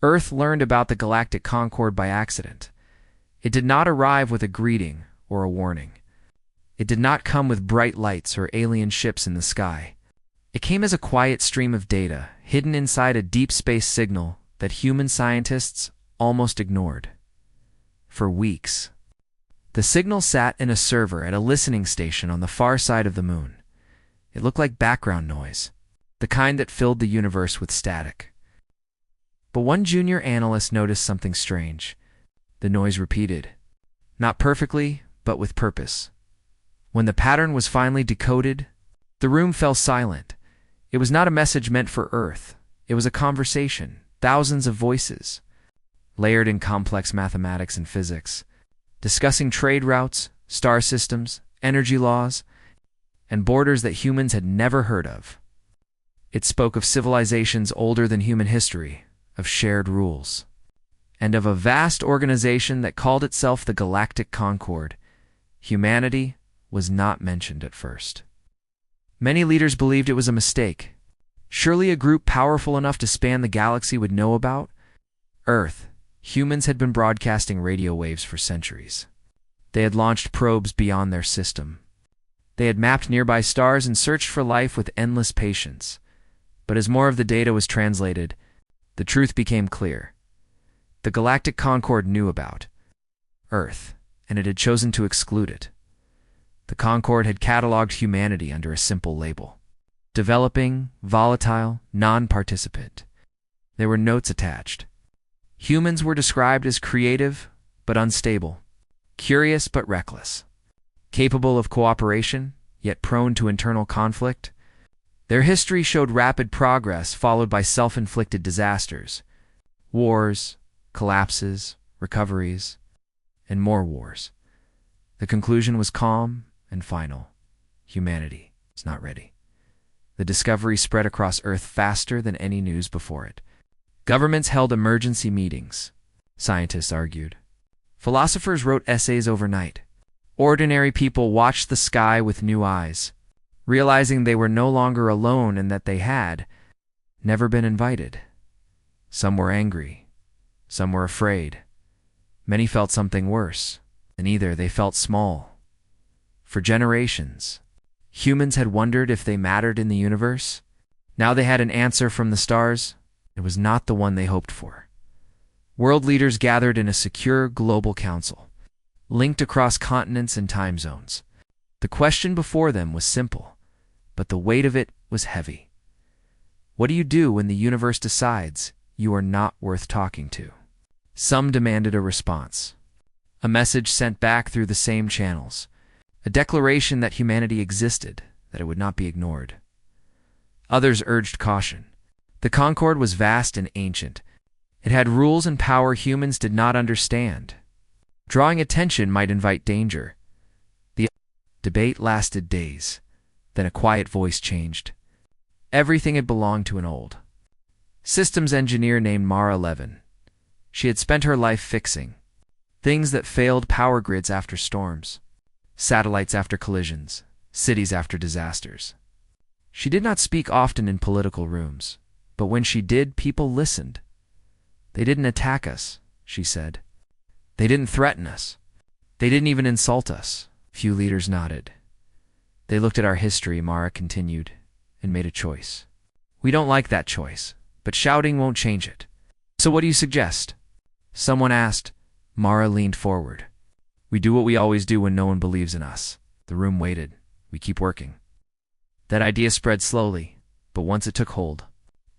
Earth learned about the Galactic Concord by accident. It did not arrive with a greeting or a warning. It did not come with bright lights or alien ships in the sky. It came as a quiet stream of data, hidden inside a deep space signal that human scientists almost ignored. For weeks, the signal sat in a server at a listening station on the far side of the moon. It looked like background noise, the kind that filled the universe with static. But one junior analyst noticed something strange. The noise repeated, not perfectly, but with purpose. When the pattern was finally decoded, the room fell silent. It was not a message meant for Earth. It was a conversation, thousands of voices, layered in complex mathematics and physics, discussing trade routes, star systems, energy laws, and borders that humans had never heard of. It spoke of civilizations older than human history, of shared rules, and of a vast organization that called itself the Galactic Concord. Humanity was not mentioned at first. Many leaders believed it was a mistake. Surely a group powerful enough to span the galaxy would know about Earth. Humans had been broadcasting radio waves for centuries. They had launched probes beyond their system. They had mapped nearby stars and searched for life with endless patience. But as more of the data was translated, the truth became clear. The Galactic Concord knew about Earth, and it had chosen to exclude it. The Concord had cataloged humanity under a simple label: developing, volatile, non-participant. There were notes attached. Humans were described as creative but unstable, curious but reckless, capable of cooperation, yet prone to internal conflict. Their history showed rapid progress followed by self-inflicted disasters, wars, collapses, recoveries, and more wars. The conclusion was calm and final. Humanity is not ready. The discovery spread across Earth faster than any news before it. Governments held emergency meetings. Scientists argued. Philosophers wrote essays overnight. Ordinary people watched the sky with new eyes, realizing they were no longer alone and that they had never been invited. Some were angry. Some were afraid. Many felt something worse, and either they felt small. For generations, humans had wondered if they mattered in the universe. Now they had an answer from the stars. It was not the one they hoped for. World leaders gathered in a secure global council, linked across continents and time zones. The question before them was simple, but the weight of it was heavy. What do you do when the universe decides you are not worth talking to? Some demanded a response, a message sent back through the same channels, a declaration that humanity existed, that it would not be ignored. Others urged caution. The Concord was vast and ancient. It had rules and power humans did not understand. Drawing attention might invite danger. The debate lasted days. Then a quiet voice changed. Everything had belonged to an old systems engineer named Mara Levin. She had spent her life fixing things that failed: power grids after storms, satellites after collisions, cities after disasters. She did not speak often in political rooms, but when she did, people listened. They didn't attack us, she said. They didn't threaten us. They didn't even insult us. Few leaders nodded. They looked at our history, Mara continued, and made a choice. We don't like that choice, but shouting won't change it. So what do you suggest? Someone asked. Mara leaned forward. We do what we always do when no one believes in us. The room waited. We keep working. That idea spread slowly, but once it took hold,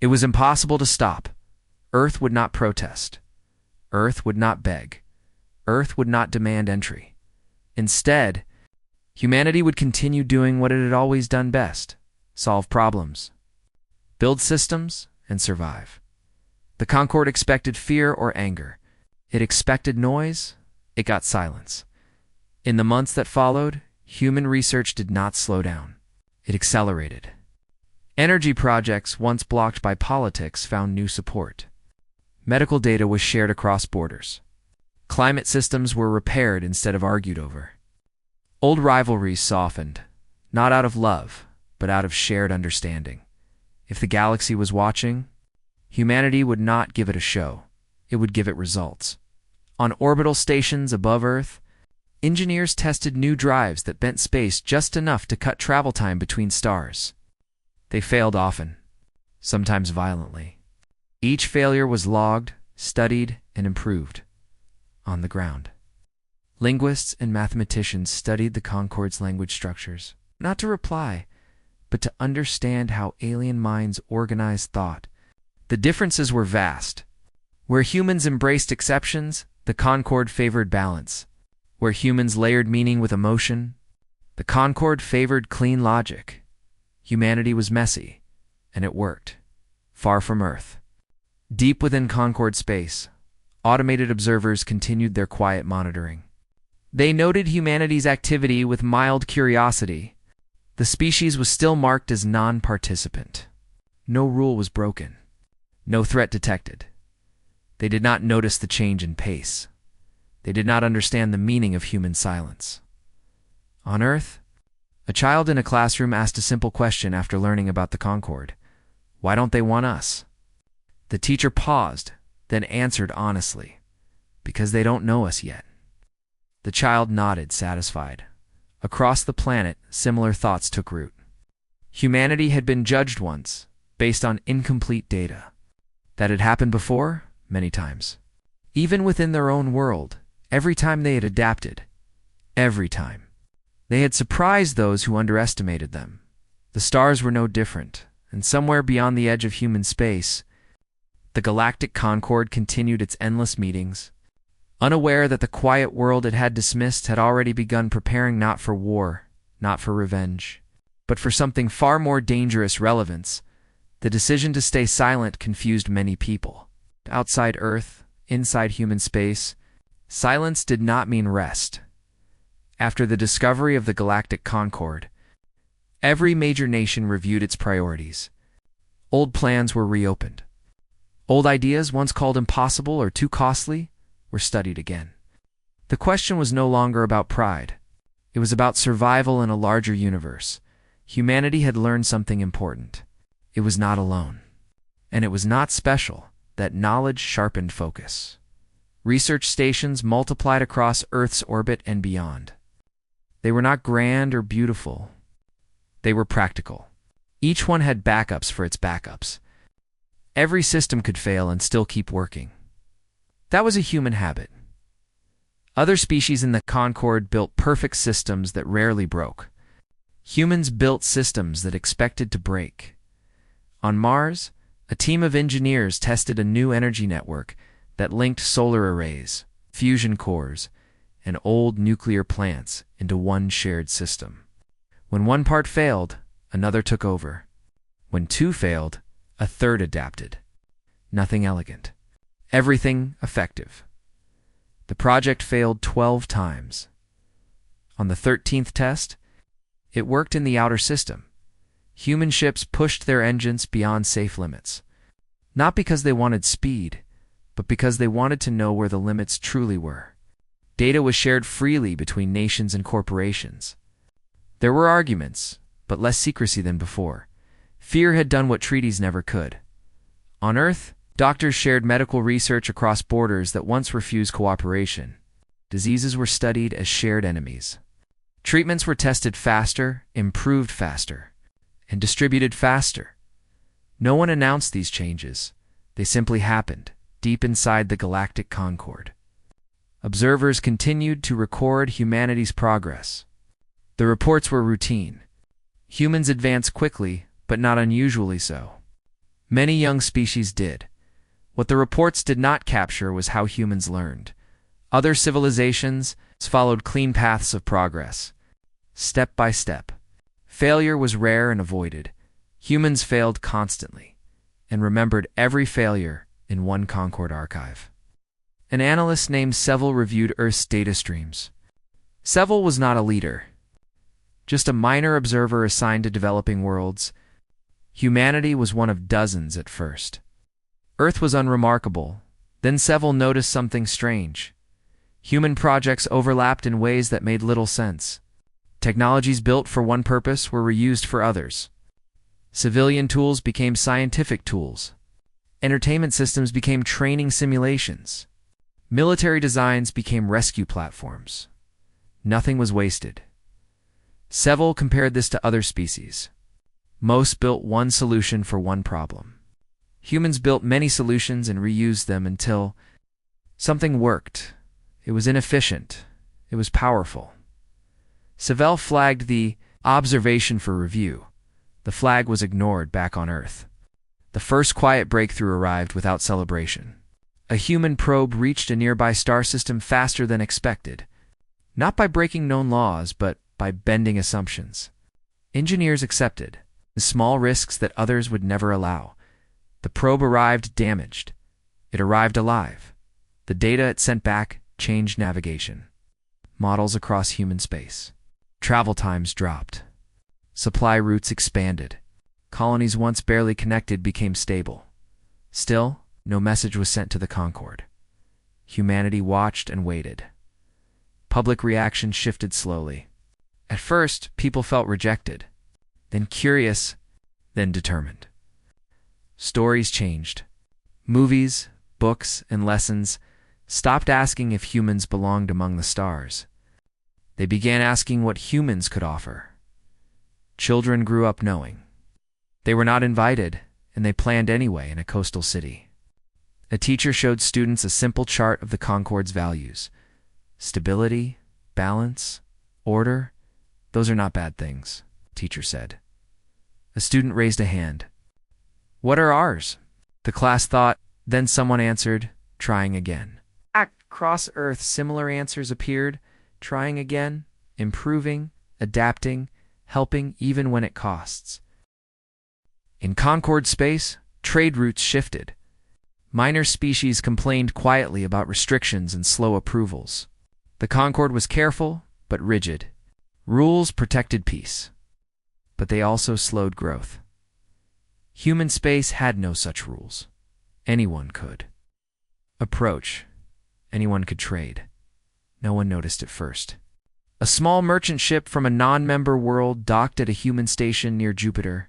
it was impossible to stop. Earth would not protest. Earth would not beg. Earth would not demand entry. Instead, humanity would continue doing what it had always done best: solve problems, build systems, and survive. The Concord expected fear or anger. It expected noise. It got silence. In the months that followed, human research did not slow down. It accelerated. Energy projects once blocked by politics found new support. Medical data was shared across borders. Climate systems were repaired instead of argued over. Old rivalries softened, not out of love, but out of shared understanding. If the galaxy was watching, humanity would not give it a show. it would give it results. On orbital stations above Earth, engineers tested new drives that bent space just enough to cut travel time between stars. They failed often, sometimes violently. Each failure was logged, studied, and improved on the ground. Linguists and mathematicians studied the Concorde's language structures, not to reply, but to understand how alien minds organized thought. The differences were vast. Where humans embraced exceptions, the Concorde favored balance. Where humans layered meaning with emotion, the Concorde favored clean logic. Humanity was messy, and it worked. Far from Earth, deep within Concorde space, automated observers continued their quiet monitoring. They noted humanity's activity with mild curiosity. The species was still marked as non-participant. No rule was broken. No threat detected. They did not notice the change in pace. They did not understand the meaning of human silence. On Earth, a child in a classroom asked a simple question after learning about the Concorde. Why don't they want us? The teacher paused, then answered honestly, because they don't know us yet. The child nodded, satisfied. Across the planet, similar thoughts took root. Humanity had been judged once, based on incomplete data. That had happened before, many times. Even within their own world, every time they had adapted. Every time. They had surprised those who underestimated them. The stars were no different, and somewhere beyond the edge of human space, the Galactic Concorde continued its endless meetings. Unaware that the quiet world it had dismissed had already begun preparing not for war, not for revenge, but for something far more dangerous relevance. The decision to stay silent confused many people. Outside Earth, inside human space, silence did not mean rest. After the discovery of the Galactic Concorde, every major nation reviewed its priorities. Old plans were reopened. Old ideas, once called impossible or too costly, were studied again. The question was no longer about pride. It was about survival in a larger universe. Humanity had learned something important. It was not alone. And it was not special. That knowledge sharpened focus. Research stations multiplied across Earth's orbit and beyond. They were not grand or beautiful. They were practical. Each one had backups for its backups. Every system could fail and still keep working. That was a human habit. Other species in the Concorde built perfect systems that rarely broke. Humans built systems that expected to break. On Mars, a team of engineers tested a new energy network that linked solar arrays, fusion cores, and old nuclear plants into one shared system. When one part failed, another took over. When two failed, a third adapted. Nothing elegant. Everything effective. The project failed 12 times. On the 13th test, it worked in the outer system. Human ships pushed their engines beyond safe limits. Not because they wanted speed, but because they wanted to know where the limits truly were. Data was shared freely between nations and corporations. There were arguments, but less secrecy than before. Fear had done what treaties never could. On Earth, doctors shared medical research across borders that once refused cooperation. Diseases were studied as shared enemies. Treatments were tested faster, improved faster, and distributed faster. No one announced these changes. They simply happened, deep inside the Galactic Concorde. Observers continued to record humanity's progress. The reports were routine. Humans advanced quickly, but not unusually so. Many young species did. What the reports did not capture was how humans learned. Other civilizations followed clean paths of progress, step by step. Failure was rare and avoided. Humans failed constantly, and remembered every failure in one Concorde archive. An analyst named Seville reviewed Earth's data streams. Seville was not a leader, just a minor observer assigned to developing worlds. Humanity was one of dozens at first. Earth was unremarkable. Then Seville noticed something strange. Human projects overlapped in ways that made little sense. Technologies built for one purpose were reused for others. Civilian tools became scientific tools. Entertainment systems became training simulations. Military designs became rescue platforms. Nothing was wasted. Seville compared this to other species. Most built one solution for one problem. Humans built many solutions and reused them until something worked. It was inefficient. It was powerful. Seville flagged the observation for review. The flag was ignored back on Earth. The first quiet breakthrough arrived without celebration. A human probe reached a nearby star system faster than expected. Not by breaking known laws, but by bending assumptions. Engineers accepted the small risks that others would never allow. The probe arrived damaged. It arrived alive. The data it sent back changed navigation. Models across human space. Travel times dropped. Supply routes expanded. Colonies once barely connected became stable. Still, no message was sent to the Concorde. Humanity watched and waited. Public reaction shifted slowly. At first, people felt rejected, then curious, then determined. Stories changed. Movies, books, and lessons stopped asking if humans belonged among the stars. They began asking what humans could offer. Children grew up knowing. They were not invited, and they planned anyway in a coastal city. A teacher showed students a simple chart of the Concorde's values. Stability, balance, order, those are not bad things, teacher said. A student raised a hand. What are ours? The class thought, then someone answered, trying again. Across Earth, similar answers appeared, trying again, improving, adapting, helping even when it costs. In Concorde space, trade routes shifted. Minor species complained quietly about restrictions and slow approvals. The Concorde was careful, but rigid. Rules protected peace, but they also slowed growth. Human space had no such rules. Anyone could approach. Anyone could trade. No one noticed at first. A small merchant ship from a non-member world docked at a human station near Jupiter.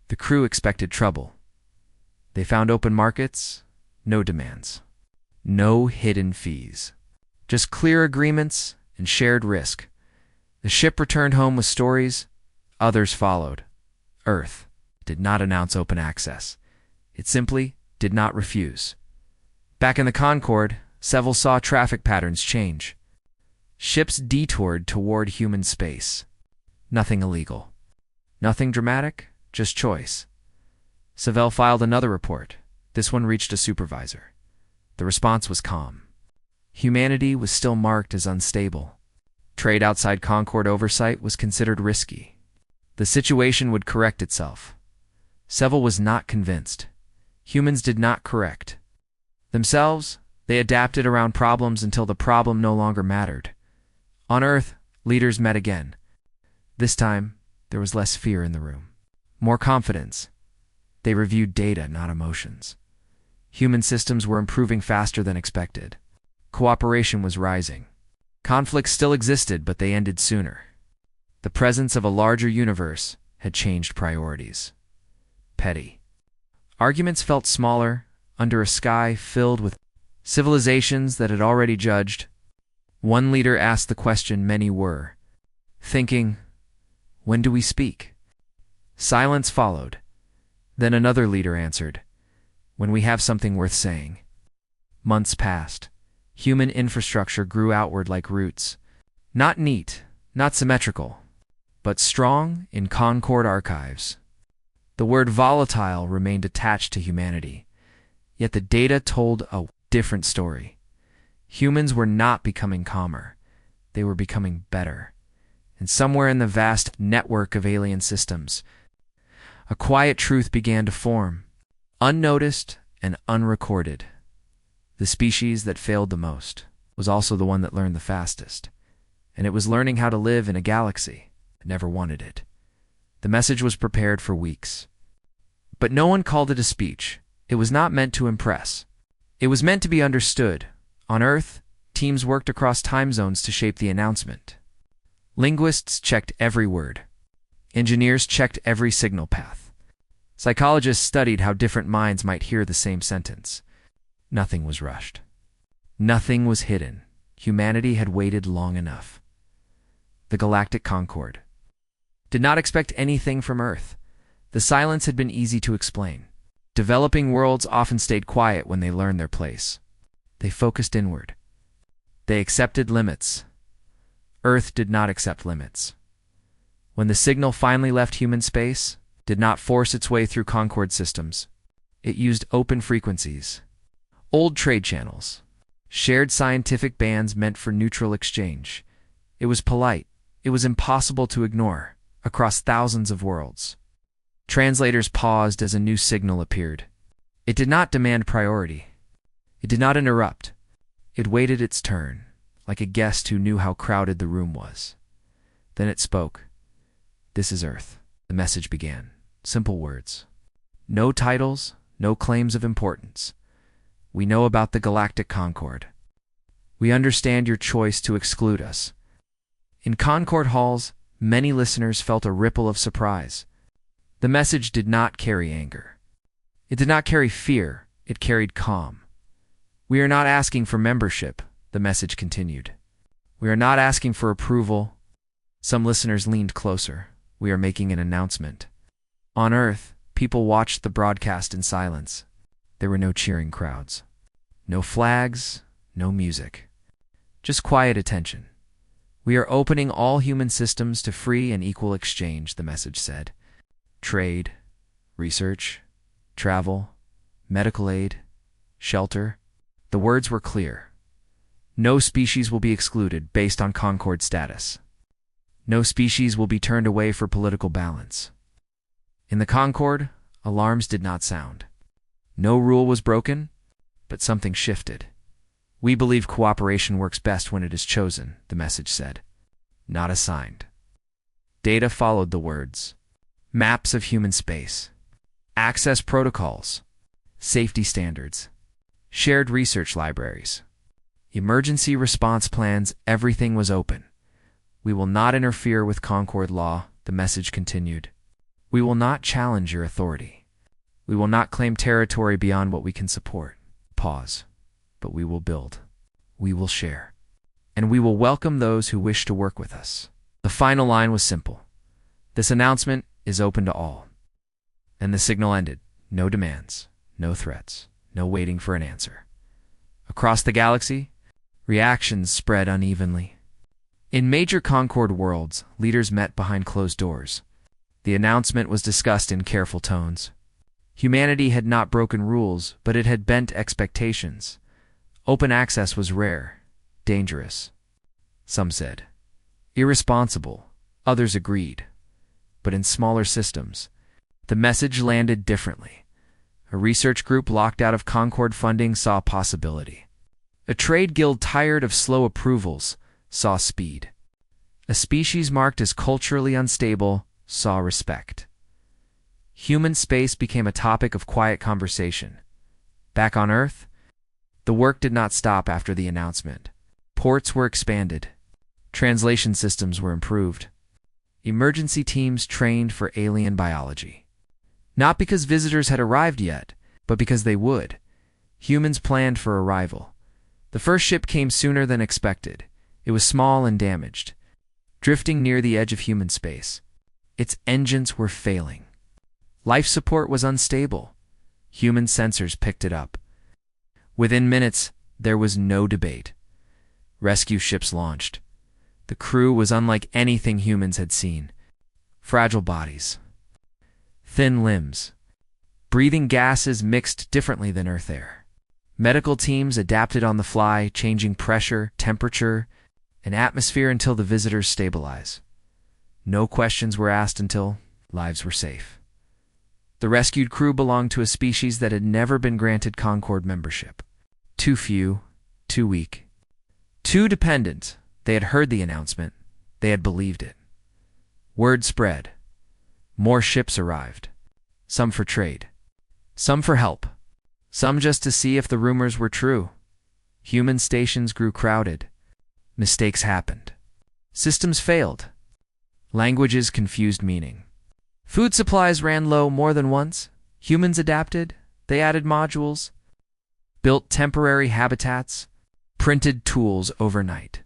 The crew expected trouble. They found open markets, no demands, no hidden fees, just clear agreements and shared risk. The ship returned home with stories. Others followed. Earth did not announce open access. It simply did not refuse. Back in the Concorde, Seville saw traffic patterns change. Ships detoured toward human space. Nothing illegal. Nothing dramatic, just choice. Seville filed another report. This one reached a supervisor. The response was calm. Humanity was still marked as unstable. Trade outside Concorde oversight was considered risky. The situation would correct itself. Seville was not convinced. Humans did not correct themselves. They adapted around problems until the problem no longer mattered. On Earth, leaders met again. This time, there was less fear in the room. More confidence. They reviewed data, not emotions. Human systems were improving faster than expected. Cooperation was rising. Conflicts still existed, but they ended sooner. The presence of a larger universe had changed priorities. Petty. Arguments felt smaller under a sky filled with civilizations that had already judged. One leader asked the question many were thinking, when do we speak? Silence followed. Then another leader answered, when we have something worth saying. Months passed. Human infrastructure grew outward like roots. Not neat, not symmetrical, but strong in Concorde archives. The word volatile remained attached to humanity, yet the data told a different story. Humans were not becoming calmer. They were becoming better. And somewhere in the vast network of alien systems, a quiet truth began to form, unnoticed and unrecorded. The species that failed the most was also the one that learned the fastest, and it was learning how to live in a galaxy that never wanted it. The message was prepared for weeks. But no one called it a speech. It was not meant to impress. It was meant to be understood. On Earth, teams worked across time zones to shape the announcement. Linguists checked every word. Engineers checked every signal path. Psychologists studied how different minds might hear the same sentence. Nothing was rushed. Nothing was hidden. Humanity had waited long enough. The Galactic Concord did not expect anything from Earth. The silence had been easy to explain. Developing worlds often stayed quiet when they learned their place. They focused inward. They accepted limits. Earth did not accept limits. When the signal finally left human space, it did not force its way through Concord systems. It used open frequencies, old trade channels, shared scientific bands meant for neutral exchange. It was polite. It was impossible to ignore, across thousands of worlds. Translators paused as a new signal appeared. It did not demand priority. It did not interrupt. It waited its turn, like a guest who knew how crowded the room was. Then it spoke. "This is Earth," the message began. Simple words. No titles, no claims of importance. "We know about the Galactic Concord. We understand your choice to exclude us." In Concord halls, many listeners felt a ripple of surprise. The message did not carry anger. It did not carry fear. It carried calm. "We are not asking for membership," the message continued. "We are not asking for approval." Some listeners leaned closer. "We are making an announcement." On Earth, people watched the broadcast in silence. There were no cheering crowds. No flags, no music. Just quiet attention. "We are opening all human systems to free and equal exchange," the message said. Trade, research, travel, medical aid, shelter. The words were clear. No species will be excluded based on Concord status. No species will be turned away for political balance. In the Concord, alarms did not sound. No rule was broken, but something shifted. "We believe cooperation works best when it is chosen," the message said, not assigned. Data followed the words. Maps of human space, access protocols, safety standards, shared research libraries, emergency response plans. Everything was open. "We will not interfere with Concord law," the message continued. "We will not challenge your authority. We will not claim territory beyond what we can support." Pause. "But we will build. We will share. And we will welcome those who wish to work with us." The final line was simple. "This announcement is open to all." And the signal ended. No demands, no threats, no waiting for an answer. Across the galaxy, reactions spread unevenly. In major Concord worlds, leaders met behind closed doors. The announcement was discussed in careful tones. Humanity had not broken rules, but it had bent expectations. Open access was rare, dangerous. Some said, irresponsible. Others agreed. But in smaller systems, the message landed differently. A research group locked out of Concord funding saw possibility. A trade guild tired of slow approvals saw speed. A species marked as culturally unstable saw respect. Human space became a topic of quiet conversation. Back on Earth, the work did not stop after the announcement. Ports were expanded. Translation systems were improved. Emergency teams trained for alien biology. Not because visitors had arrived yet, but because they would. Humans planned for arrival. The first ship came sooner than expected. It was small and damaged, drifting near the edge of human space. Its engines were failing. Life support was unstable. Human sensors picked it up. Within minutes, there was no debate. Rescue ships launched. The crew was unlike anything humans had seen. Fragile bodies, thin limbs, breathing gases mixed differently than Earth air. Medical teams adapted on the fly, changing pressure, temperature, and atmosphere until the visitors stabilize. No questions were asked until lives were safe. The rescued crew belonged to a species that had never been granted Concord membership. Too few, too weak, too dependent. They had heard the announcement. They had believed it. Word spread. More ships arrived. Some for trade. Some for help. Some just to see if the rumors were true. Human stations grew crowded. Mistakes happened. Systems failed. Languages confused meaning. Food supplies ran low more than once. Humans adapted. They added modules, built temporary habitats, printed tools overnight,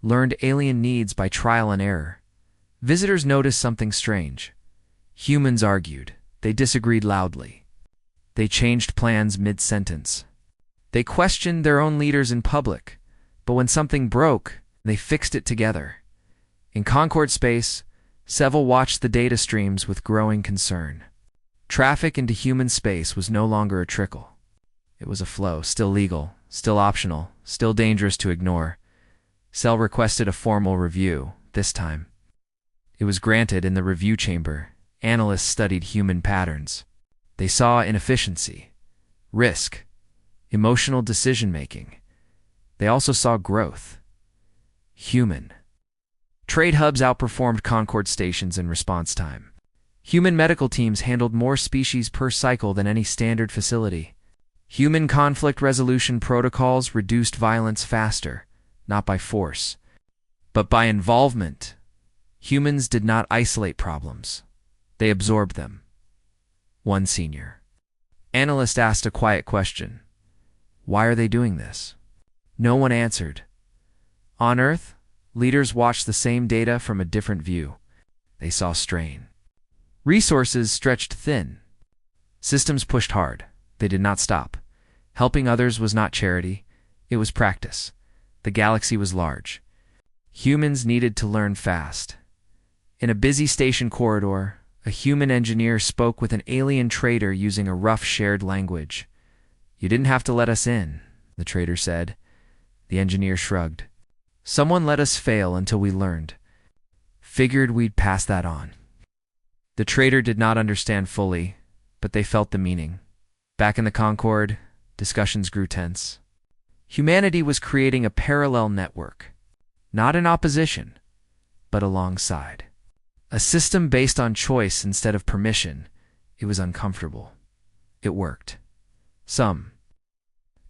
learned alien needs by trial and error. Visitors noticed something strange. Humans argued. They disagreed loudly. They changed plans mid-sentence. They questioned their own leaders in public, but when something broke, they fixed it together. In Concord space, Seville watched the data streams with growing concern. Traffic into human space was no longer a trickle. It was a flow, still legal, still optional, still dangerous to ignore. Cell requested a formal review, this time. It was granted in the review chamber. Analysts studied human patterns. They saw inefficiency, risk, emotional decision-making. They also saw growth. Human. Trade hubs outperformed Concord stations in response time. Human medical teams handled more species per cycle than any standard facility. Human conflict resolution protocols reduced violence faster, not by force, but by involvement. Humans did not isolate problems. They absorbed them. One senior analyst asked a quiet question. Why are they doing this? No one answered. On Earth, leaders watched the same data from a different view. They saw strain. Resources stretched thin. Systems pushed hard. They did not stop. Helping others was not charity. It was practice. The galaxy was large. Humans needed to learn fast. In a busy station corridor, a human engineer spoke with an alien trader using a rough shared language. You didn't have to let us in, the trader said. The engineer shrugged. Someone let us fail until we learned. Figured we'd pass that on. The trader did not understand fully, but they felt the meaning. Back in the Concord, discussions grew tense. Humanity was creating a parallel network, not in opposition, but alongside. A system based on choice instead of permission. It was uncomfortable. It worked. Some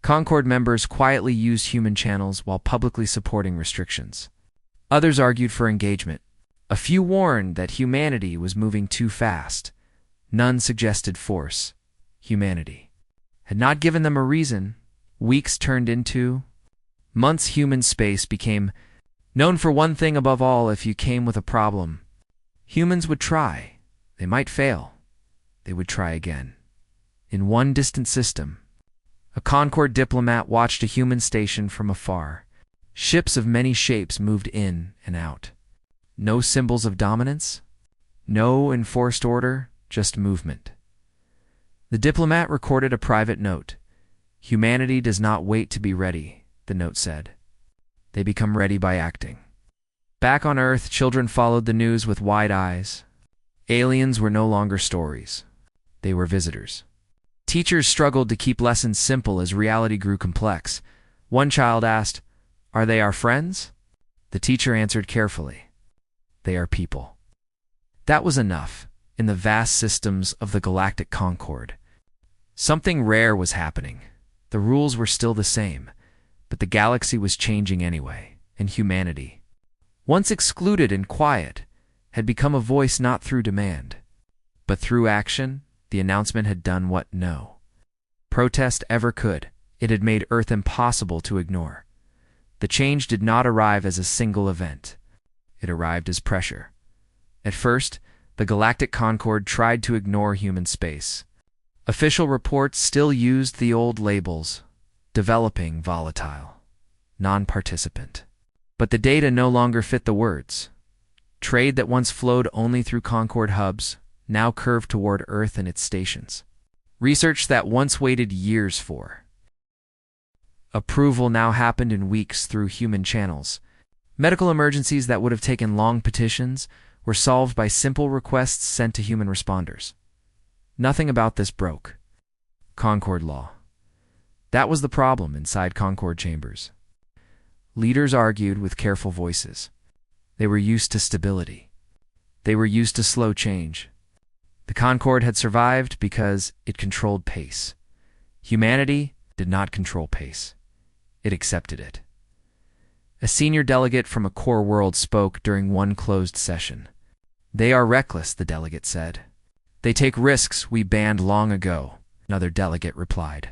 Concord members quietly used human channels while publicly supporting restrictions. Others argued for engagement. A few warned that humanity was moving too fast. None suggested force. Humanity had not given them a reason. Weeks turned into months. Human space became known for one thing above all: if you came with a problem, humans would try. They might fail. They would try again. In one distant system, a Concord diplomat watched a human station from afar. Ships of many shapes moved in and out. No symbols of dominance, no enforced order, just movement. The diplomat recorded a private note. Humanity does not wait to be ready, the note said. They become ready by acting. Back on Earth, children followed the news with wide eyes. Aliens were no longer stories. They were visitors. Teachers struggled to keep lessons simple as reality grew complex. One child asked, "Are they our friends?" The teacher answered carefully, "They are people." That was enough. In the vast systems of the Galactic Concord, something rare was happening. The rules were still the same, but the galaxy was changing anyway, and humanity, once excluded and quiet, had become a voice not through demand, but through action. The announcement had done what no protest ever could. It had made Earth impossible to ignore. The change did not arrive as a single event. It arrived as pressure. At first, the Galactic Concord tried to ignore human space. Official reports still used the old labels: developing, volatile, non-participant. But the data no longer fit the words. Trade that once flowed only through Concord hubs now curved toward Earth and its stations. Research that once waited years for approval now happened in weeks through human channels. Medical emergencies that would have taken long petitions were solved by simple requests sent to human responders. Nothing about this broke Concord law. That was the problem inside Concord chambers. Leaders argued with careful voices. They were used to stability. They were used to slow change. The Concord had survived because it controlled pace. Humanity did not control pace. It accepted it. A senior delegate from a core world spoke during one closed session. They are reckless, the delegate said. They take risks we banned long ago, another delegate replied.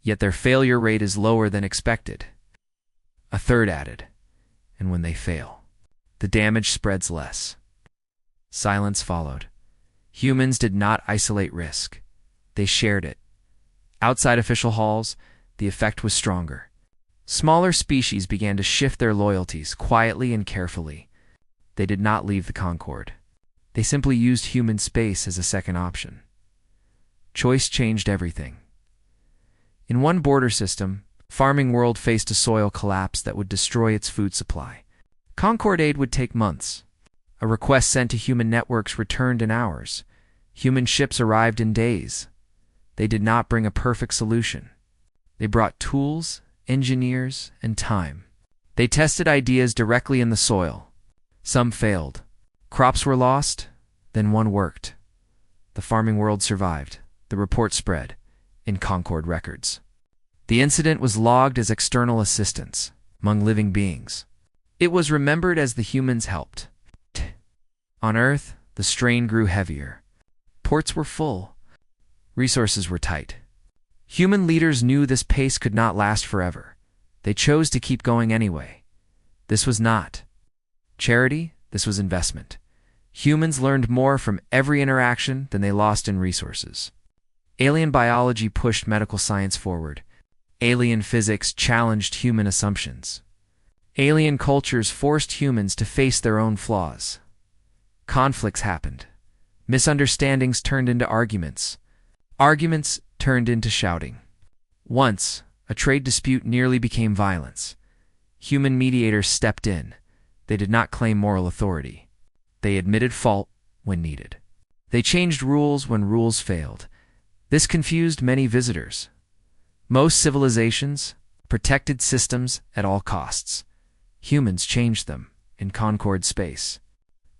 Yet their failure rate is lower than expected. A third added, and when they fail, the damage spreads less. Silence followed. Humans did not isolate risk. They shared it. Outside official halls, the effect was stronger. Smaller species began to shift their loyalties quietly and carefully. They did not leave the Concord. They simply used human space as a second option. Choice changed everything. In one border system, farming world faced a soil collapse that would destroy its food supply. Concord aid would take months. A request sent to human networks returned in hours. Human ships arrived in days. They did not bring a perfect solution. They brought tools, engineers, and time. They tested ideas directly in the soil. Some failed. Crops were lost, then one worked. The farming world survived. The report spread in Concord records. The incident was logged as external assistance among living beings. It was remembered as the humans helped. On Earth, the strain grew heavier. Ports were full. Resources were tight. Human leaders knew this pace could not last forever. They chose to keep going anyway. This was not charity, this was investment. Humans learned more from every interaction than they lost in resources. Alien biology pushed medical science forward. Alien physics challenged human assumptions. Alien cultures forced humans to face their own flaws. Conflicts happened. Misunderstandings turned into arguments. Arguments turned into shouting. Once, a trade dispute nearly became violence. Human mediators stepped in. They did not claim moral authority. They admitted fault when needed. They changed rules when rules failed. This confused many visitors. Most civilizations protected systems at all costs. Humans changed them in Concord space.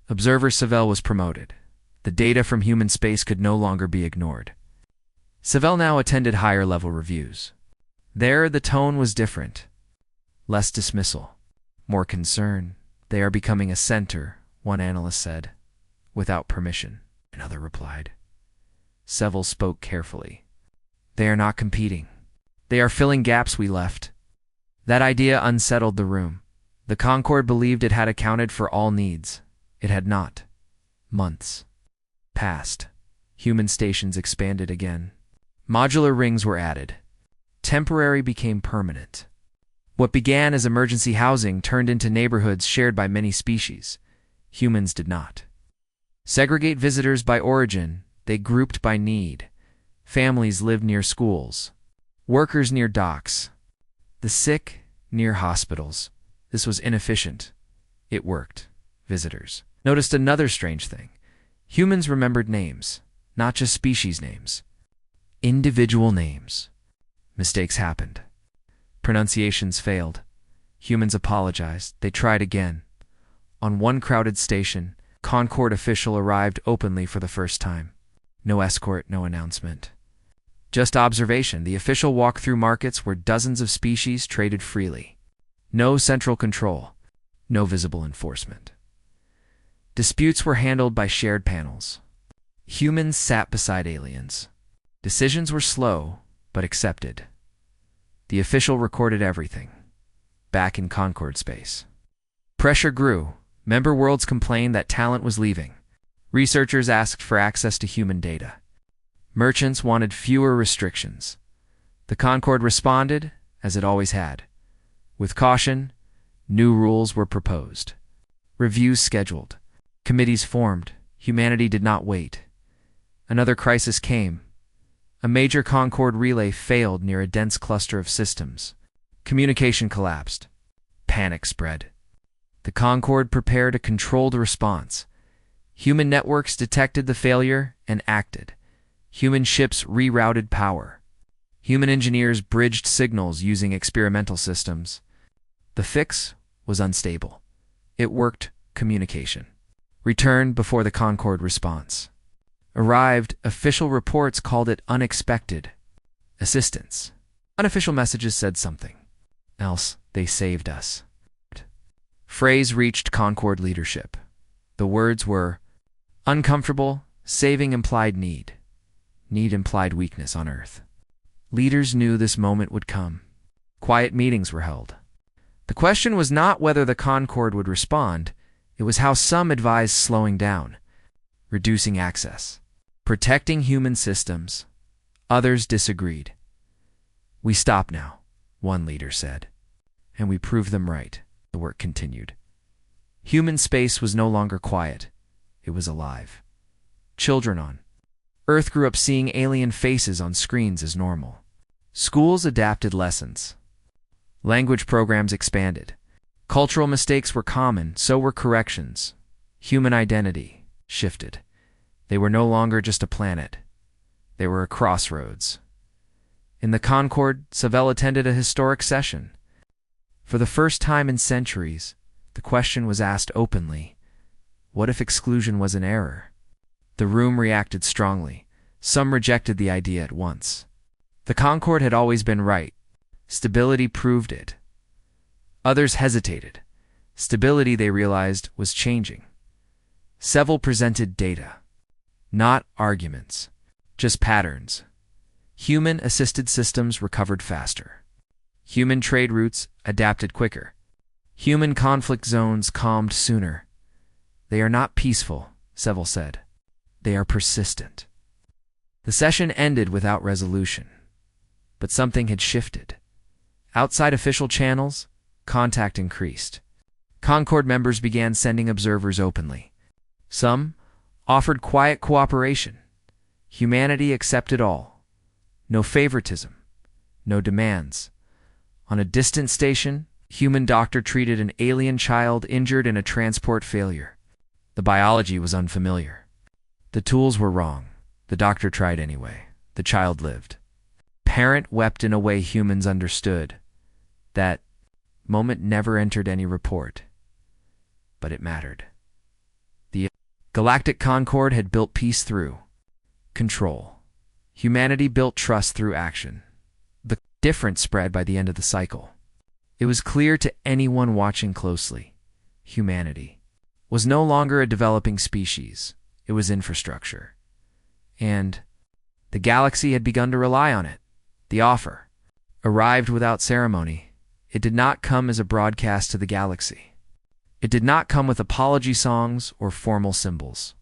Observer Savell was promoted. The data from human space could no longer be ignored. Savell now attended higher-level reviews. There, the tone was different. Less dismissal, more concern. They are becoming a center, one analyst said. Without permission, another replied. Savell spoke carefully. They are not competing. They are filling gaps we left. That idea unsettled the room. The Concord believed it had accounted for all needs. It had not. Months passed. Human stations expanded again. Modular rings were added. Temporary became permanent. What began as emergency housing turned into neighborhoods shared by many species. Humans did not segregate visitors by origin, they grouped by need. Families lived near schools. Workers near docks. The sick near hospitals. This was inefficient. It worked. Visitors noticed another strange thing. Humans remembered names, not just species names. Individual names. Mistakes happened. Pronunciations failed. Humans apologized. They tried again. On one crowded station, Concord official arrived openly for the first time. No escort, no announcement. Just observation. The official walked through markets where dozens of species traded freely. No central control. No visible enforcement. Disputes were handled by shared panels. Humans sat beside aliens. Decisions were slow, but accepted. The official recorded everything. Back in Concord space. Pressure grew. Member worlds complained that talent was leaving. Researchers asked for access to human data. Merchants wanted fewer restrictions. The Concord responded, as it always had. With caution, new rules were proposed. Reviews scheduled. Committees formed. Humanity did not wait. Another crisis came. A major Concord relay failed near a dense cluster of systems. Communication collapsed. Panic spread. The Concord prepared a controlled response. Human networks detected the failure and acted. Human ships rerouted power. Human engineers bridged signals using experimental systems. The fix was unstable. It worked communication. Returned before the Concord response. Arrived, official reports called it unexpected. Assistance. Unofficial messages said something else. They saved us. Phrase reached Concord leadership. The words were, Uncomfortable, saving implied need. Need implied weakness on Earth. Leaders knew this moment would come. Quiet meetings were held. The question was not whether the Concorde would respond, it was how some advised slowing down, reducing access, protecting human systems. Others disagreed. "We stop now," one leader said. "And we proved them right," the work continued. Human space was no longer quiet. It was alive. Children on Earth grew up seeing alien faces on screens as normal. Schools adapted lessons. Language programs expanded. Cultural mistakes were common, so were corrections. Human identity shifted. They were no longer just a planet. They were a crossroads. In the Concorde, Savell attended a historic session. For the first time in centuries, the question was asked openly, what if exclusion was an error? The room reacted strongly. Some rejected the idea at once. The Concorde had always been right. Stability proved it. Others hesitated. Stability, they realized, was changing. Seville presented data. Not arguments, just patterns. Human-assisted systems recovered faster. Human trade routes adapted quicker. Human conflict zones calmed sooner. They are not peaceful, Seville said. They are persistent. The session ended without resolution. But something had shifted. Outside official channels, contact increased. Concorde members began sending observers openly. Some offered quiet cooperation. Humanity accepted all. No favoritism. No demands. On a distant station, human doctor treated an alien child injured in a transport failure. The biology was unfamiliar. The tools were wrong. The doctor tried anyway. The child lived. Parent wept in a way humans understood. That moment never entered any report. But it mattered. The Galactic Concorde had built peace through control. Humanity built trust through action. The difference spread by the end of the cycle. It was clear to anyone watching closely. Humanity was no longer a developing species. It was infrastructure. And the galaxy had begun to rely on it. The offer arrived without ceremony. It did not come as a broadcast to the galaxy. It did not come with apology songs or formal symbols.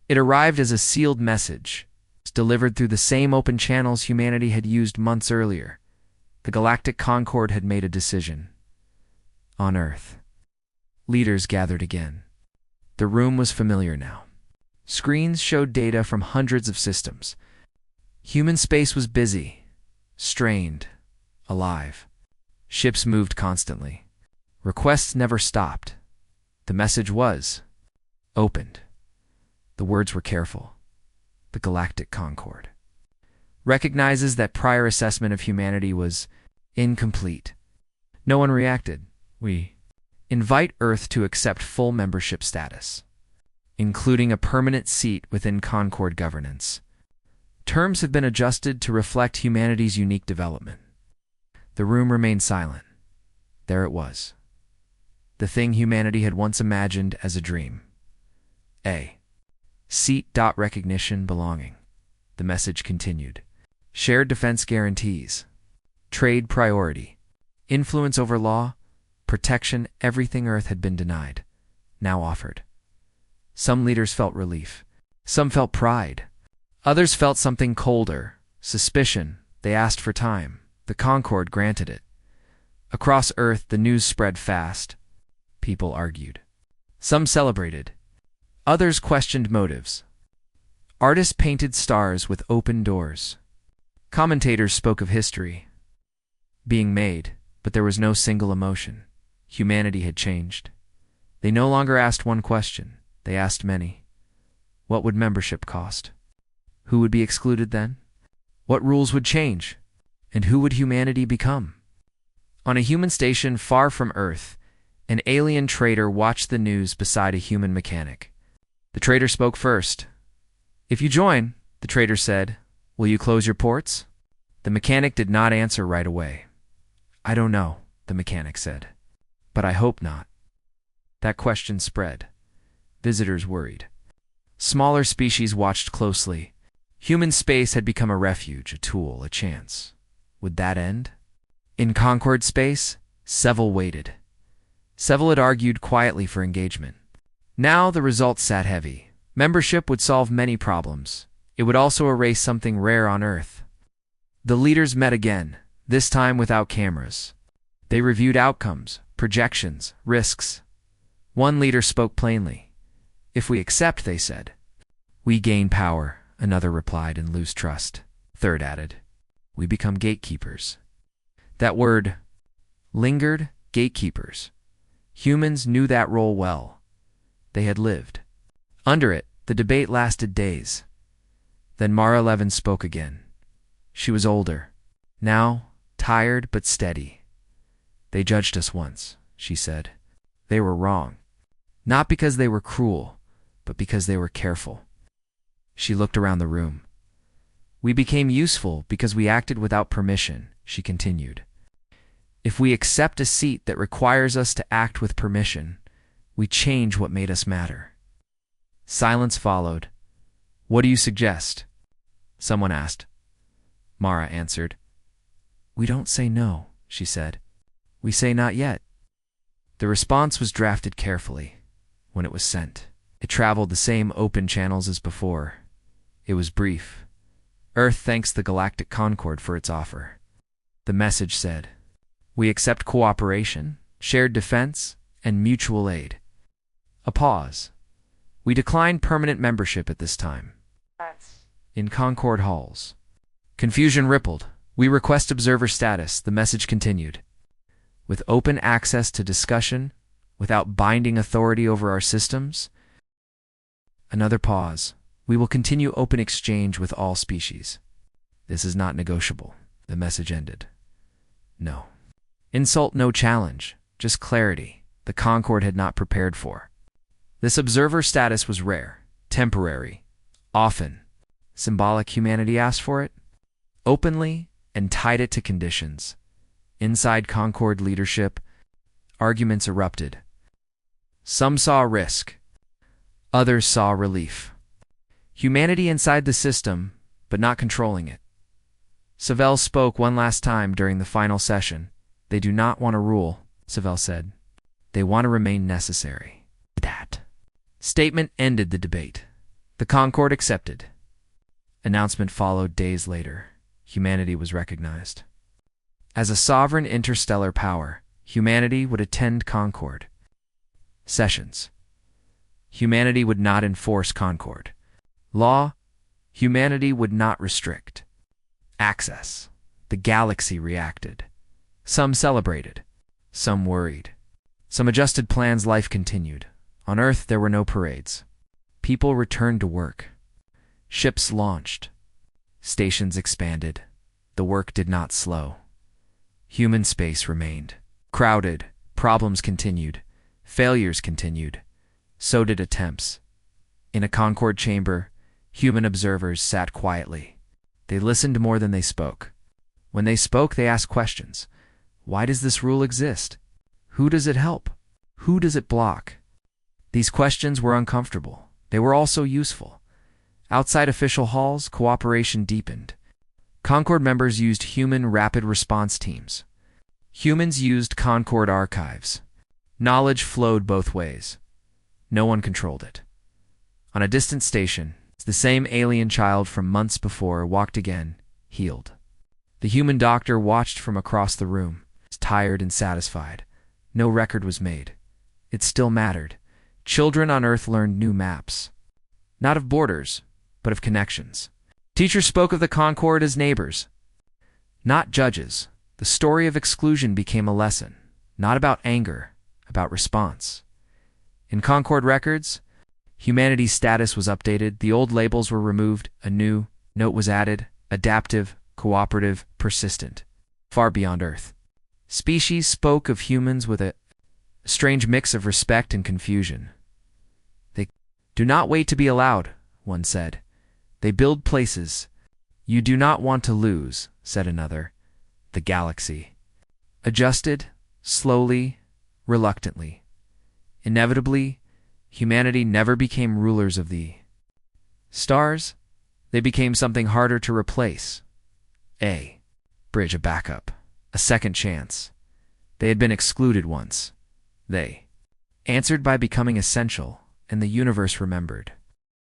It arrived as a sealed message, delivered through the same open channels humanity had used months earlier. The Galactic Concorde had made a decision. On Earth, leaders gathered again. The room was familiar now. Screens showed data from hundreds of systems. Human space was busy, strained, alive. Ships moved constantly. Requests never stopped. The message was opened. The words were careful. The Galactic Concorde recognizes that prior assessment of humanity was incomplete. No one reacted. We invite Earth to accept full membership status, including a permanent seat within Concorde governance. Terms have been adjusted to reflect humanity's unique development. The room remained silent. There it was. The thing humanity had once imagined as a dream. A seat. Recognition, belonging. The message continued. Shared defense guarantees. Trade priority. Influence over law. Protection. Everything Earth had been denied, now offered. Some leaders felt relief. Some felt pride. Others felt something colder, suspicion. They asked for time. The Concorde granted it. Across Earth, the news spread fast. People argued. Some celebrated. Others questioned motives. Artists painted stars with open doors. Commentators spoke of history being made, but there was no single emotion. Humanity had changed. They no longer asked one question. They asked many. What would membership cost? Who would be excluded then? What rules would change? And who would humanity become? On a human station far from Earth, an alien trader watched the news beside a human mechanic. The trader spoke first. If you join, the trader said, will you close your ports? The mechanic did not answer right away. I don't know, the mechanic said, but I hope not. That question spread. Visitors worried. Smaller species watched closely. Human space had become a refuge, a tool, a chance. Would that end? In Concord space, Seville waited. Seville had argued quietly for engagement. Now the results sat heavy. Membership would solve many problems. It would also erase something rare on Earth. The leaders met again, this time without cameras. They reviewed outcomes, projections, risks. One leader spoke plainly. If we accept, they said, we gain power, another replied, and lose trust. Third added, we become gatekeepers. That word lingered, gatekeepers. Humans knew that role well. They had lived. Under it, the debate lasted days. Then Mara Levin spoke again. She was older, now tired but steady. They judged us once, she said. They were wrong. Not because they were cruel, but because they were careful. She looked around the room. We became useful because we acted without permission, she continued. If we accept a seat that requires us to act with permission, we change what made us matter. Silence followed. What do you suggest? Someone asked. Mara answered. We don't say no, she said. We say not yet. The response was drafted carefully. When it was sent, it traveled the same open channels as before. It was brief. Earth thanks the Galactic Concord for its offer. The message said, we accept cooperation, shared defense, and mutual aid. A pause. We decline permanent membership at this time. In Concord halls. Confusion rippled. We request observer status, the message continued. With open access to discussion, without binding authority over our systems. Another pause. We will continue open exchange with all species. This is not negotiable, the message ended. No. Insult, no challenge, just clarity the Concord had not prepared for. This observer status was rare, temporary, often. Symbolic humanity asked for it, openly, and tied it to conditions. Inside Concord leadership, arguments erupted. Some saw risk. Others saw relief. Humanity inside the system, but not controlling it. Seville spoke one last time during the final session. They do not want to rule, Seville said. They want to remain necessary. That statement ended the debate. The Concord accepted. Announcement followed days later. Humanity was recognized. As a sovereign interstellar power, humanity would attend Concord. Sessions. Humanity would not enforce Concord. Law. Humanity would not restrict. Access. The galaxy reacted. Some celebrated. Some worried. Some adjusted plans. Life continued. On Earth there were no parades. People returned to work. Ships launched. Stations expanded. The work did not slow. Human space remained. Crowded. Problems continued. Failures continued. So did attempts. In a Concord chamber, human observers sat quietly. They listened more than they spoke. When they spoke, they asked questions. Why does this rule exist? Who does it help? Who does it block? These questions were uncomfortable. They were also useful. Outside official halls, cooperation deepened. Concord members used human rapid response teams. Humans used Concord archives. Knowledge flowed both ways. No one controlled it. On a distant station, the same alien child from months before walked again, healed. The human doctor watched from across the room, tired and satisfied. No record was made. It still mattered. Children on Earth learned new maps. Not of borders, but of connections. Teachers spoke of the Concord as neighbors, not judges. The story of exclusion became a lesson, not about anger, about response. In Concord records, humanity's status was updated, the old labels were removed, a new note was added, adaptive, cooperative, persistent, far beyond Earth. Species spoke of humans with a strange mix of respect and confusion. They do not wait to be allowed, one said. They build places. You do not want to lose, said another. The galaxy. Adjusted, slowly, reluctantly. Inevitably, humanity never became rulers of the Stars? They became something harder to replace. A bridge, a backup, a second chance. They had been excluded once. They answered by becoming essential, and the universe remembered.